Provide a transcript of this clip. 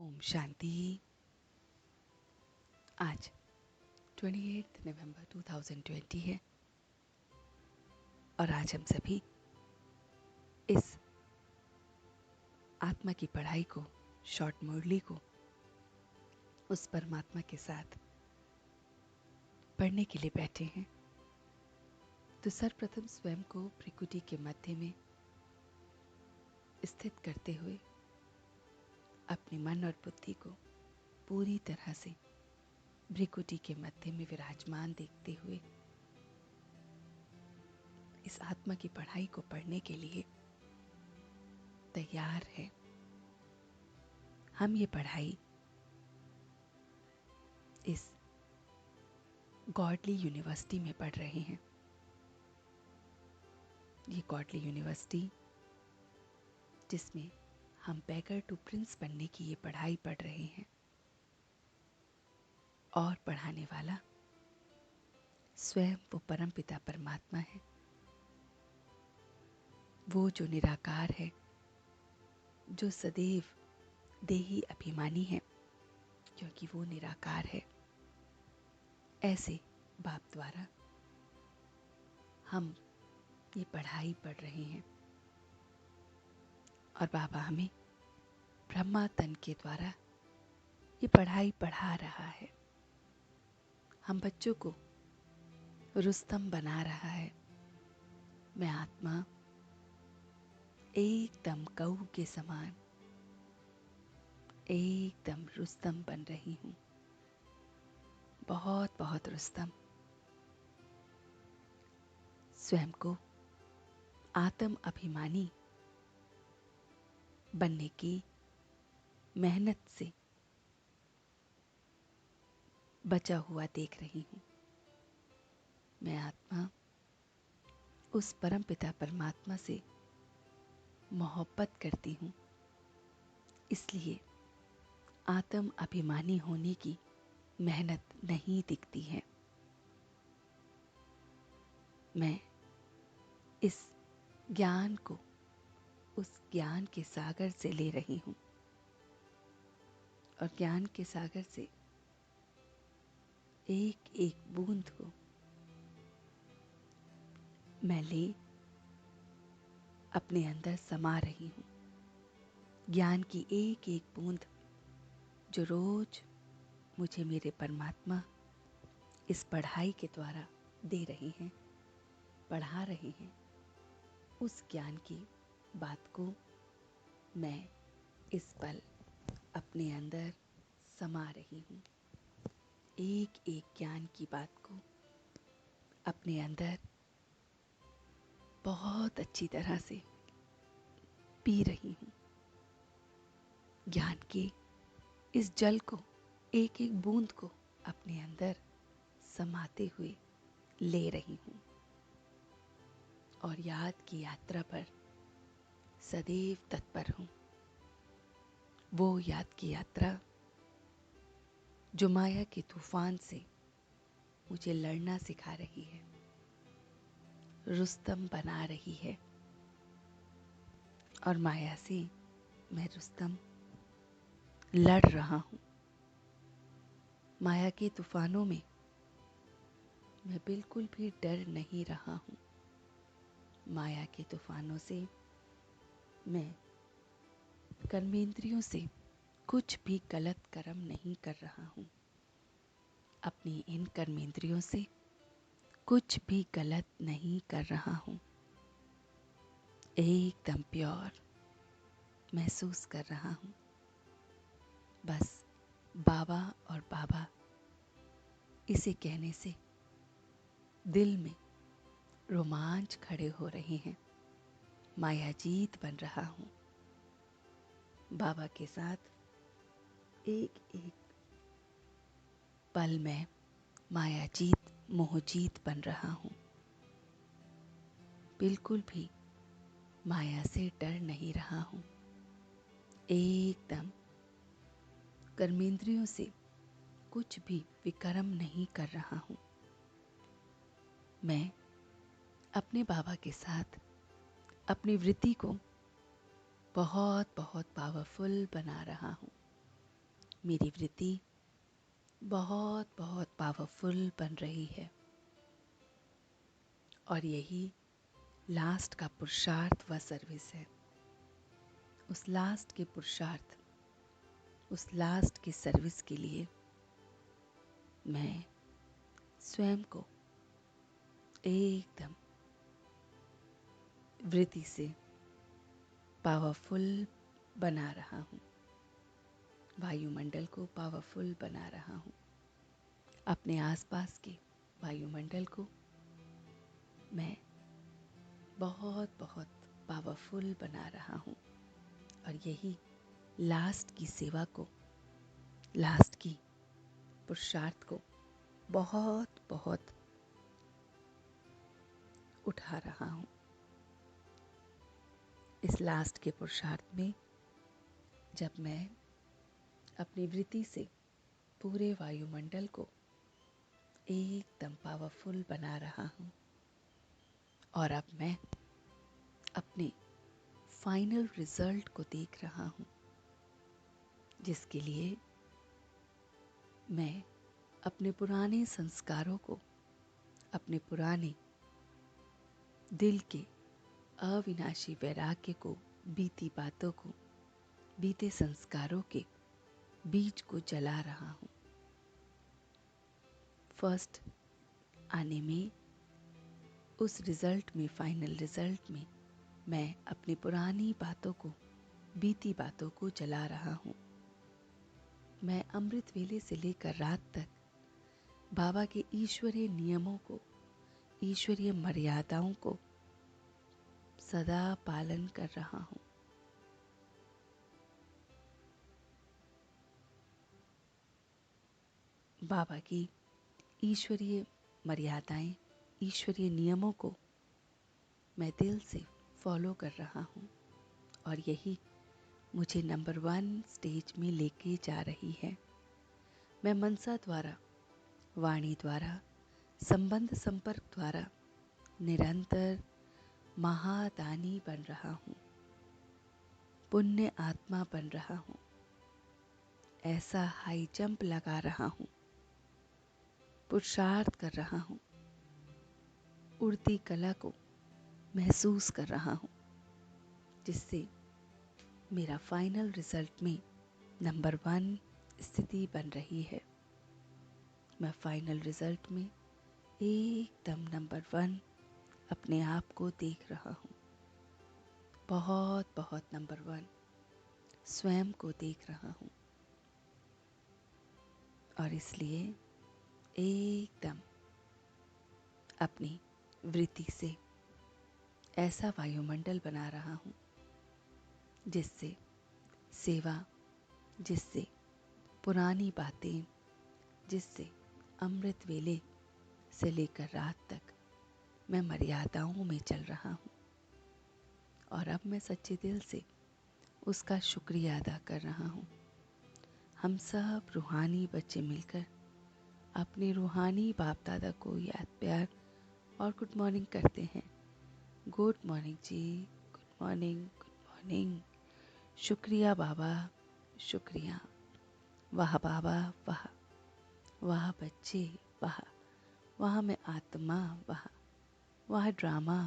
ओम शांति। आज 28 नवंबर 2020 है और आज हम सभी इस आत्मा की पढ़ाई को, शॉर्ट मुरली को उस परमात्मा के साथ पढ़ने के लिए बैठे हैं। तो सर्वप्रथम स्वयं को भ्रिकुटी के मध्य में स्थित करते हुए अपने मन और बुद्धि को पूरी तरह से भ्रिकुटी के मध्य में विराजमान देखते हुए इस आत्मा की पढ़ाई को पढ़ने के लिए तैयार है। हम ये पढ़ाई इस गॉडली यूनिवर्सिटी में पढ़ रहे हैं। ये गॉडली यूनिवर्सिटी जिसमें हम बैगर टू प्रिंस बनने की ये पढ़ाई पढ़ रहे हैं और पढ़ाने वाला स्वयं वो परमपिता परमात्मा है, वो जो निराकार है, जो सदैव देही अभिमानी है क्योंकि वो निराकार है। ऐसे बाप द्वारा हम ये पढ़ाई पढ़ रहे हैं और बाबा हमें ब्रह्मा तन के द्वारा ये पढ़ाई पढ़ा रहा है। हम बच्चों को रुस्तम बना रहा है। मैं आत्मा एकदम कऊ के समान एकदम रुस्तम बन रही हूँ, बहुत बहुत रुस्तम। स्वयं को आत्म अभिमानी बनने की मेहनत से बचा हुआ देख रही हूँ। मैं आत्मा उस परमपिता परमात्मा से मोहब्बत करती हूँ, इसलिए आत्म अभिमानी होने की मेहनत नहीं दिखती है। मैं इस ज्ञान को उस ज्ञान के सागर से ले रही हूँ और ज्ञान के सागर से एक एक बूंद को मैं ले अपने अंदर समा रही हूँ। ज्ञान की एक एक बूंद जो रोज मुझे मेरे परमात्मा इस पढ़ाई के द्वारा दे रहे हैं, पढ़ा रहे हैं, उस ज्ञान की बात को मैं इस पल अपने अंदर समा रही हूँ। एक एक ज्ञान की बात को अपने अंदर बहुत अच्छी तरह से पी रही हूँ। ज्ञान के इस जल को, एक एक बूंद को अपने अंदर समाते हुए ले रही हूँ और याद की यात्रा पर सदैव तत्पर हूँ। वो याद की यात्रा जो माया के तूफान से मुझे लड़ना सिखा रही है, रुस्तम बना रही है और माया से मैं रुस्तम लड़ रहा हूँ। माया के तूफानों में मैं बिल्कुल भी डर नहीं रहा हूँ। माया के तूफानों से मैं कर्मेंद्रियों से कुछ भी गलत कर्म नहीं कर रहा हूँ। अपनी इन कर्मेंद्रियों से कुछ भी गलत नहीं कर रहा हूँ। एकदम प्योर महसूस कर रहा हूँ। बस बाबा और बाबा इसे कहने से दिल में रोमांच खड़े हो रहे हैं। मायाजीत बन रहा हूँ। बाबा के साथ एक एक पल में मायाजीत मोहजीत बन रहा हूँ। बिल्कुल भी माया से डर नहीं रहा हूँ। एकदम कर्मेंद्रियों से कुछ भी विकर्म नहीं कर रहा हूँ। मैं अपने बाबा के साथ अपनी वृत्ति को बहुत बहुत पावरफुल बना रहा हूँ। मेरी वृत्ति बहुत बहुत पावरफुल बन रही है और यही लास्ट का पुरुषार्थ व सर्विस है। उस लास्ट के पुरुषार्थ, उस लास्ट की सर्विस के लिए मैं स्वयं को एकदम वृत्ति से पावरफुल बना रहा हूँ, वायुमंडल को पावरफुल बना रहा हूँ, अपने आसपास के वायुमंडल को मैं बहुत बहुत पावरफुल बना रहा हूँ और यही लास्ट की सेवा को, लास्ट की पुरुषार्थ को बहुत बहुत उठा रहा हूँ। इस लास्ट के पुरुषार्थ में जब मैं अपनी वृत्ति से पूरे वायुमंडल को एकदम पावरफुल बना रहा हूँ और अब मैं अपने फाइनल रिजल्ट को देख रहा हूँ, जिसके लिए मैं अपने पुराने संस्कारों को, अपने पुराने दिल के अविनाशी वैराग्य को, बीती बातों को, बीते संस्कारों के बीज को जला रहा हूँ। फर्स्ट आने में, उस रिजल्ट में, फाइनल रिजल्ट में मैं अपनी पुरानी बातों को, बीती बातों को जला रहा हूँ। मैं अमृत वेले से लेकर रात तक बाबा के ईश्वरीय नियमों को, ईश्वरीय मर्यादाओं को सदा पालन कर रहा हूँ। बाबा की ईश्वरीय मर्यादाएं, ईश्वरीय नियमों को मैं दिल से फॉलो कर रहा हूँ और यही मुझे नंबर 1 स्टेज में लेके जा रही है। मैं मनसा द्वारा, वाणी द्वारा, संबंध संपर्क द्वारा निरंतर महादानी बन रहा हूँ, पुण्य आत्मा बन रहा हूँ, ऐसा हाई जंप लगा रहा हूँ, पुरुषार्थ कर रहा हूँ, उड़ती कला को महसूस कर रहा हूँ, जिससे मेरा फाइनल रिजल्ट में नंबर 1 स्थिति बन रही है। मैं फाइनल रिजल्ट में एकदम नंबर 1 अपने आप को देख रहा हूँ, बहुत बहुत नंबर 1 स्वयं को देख रहा हूँ और इसलिए एकदम अपनी वृत्ति से ऐसा वायुमंडल बना रहा हूँ जिससे सेवा, जिससे पुरानी बातें, जिससे अमृत वेले से लेकर रात तक मैं मर्यादाओं में चल रहा हूँ और अब मैं सच्चे दिल से उसका शुक्रिया अदा कर रहा हूँ। हम सब रूहानी बच्चे मिलकर अपने रूहानी बाप दादा को याद, प्यार और गुड मॉर्निंग करते हैं। गुड मॉर्निंग जी, गुड मॉर्निंग, गुड मॉर्निंग। शुक्रिया बाबा, शुक्रिया। वाह बाबा, वाह, वाह बच्चे, वाह, वाह मैं आत्मा, वाह, वाह ड्रामा,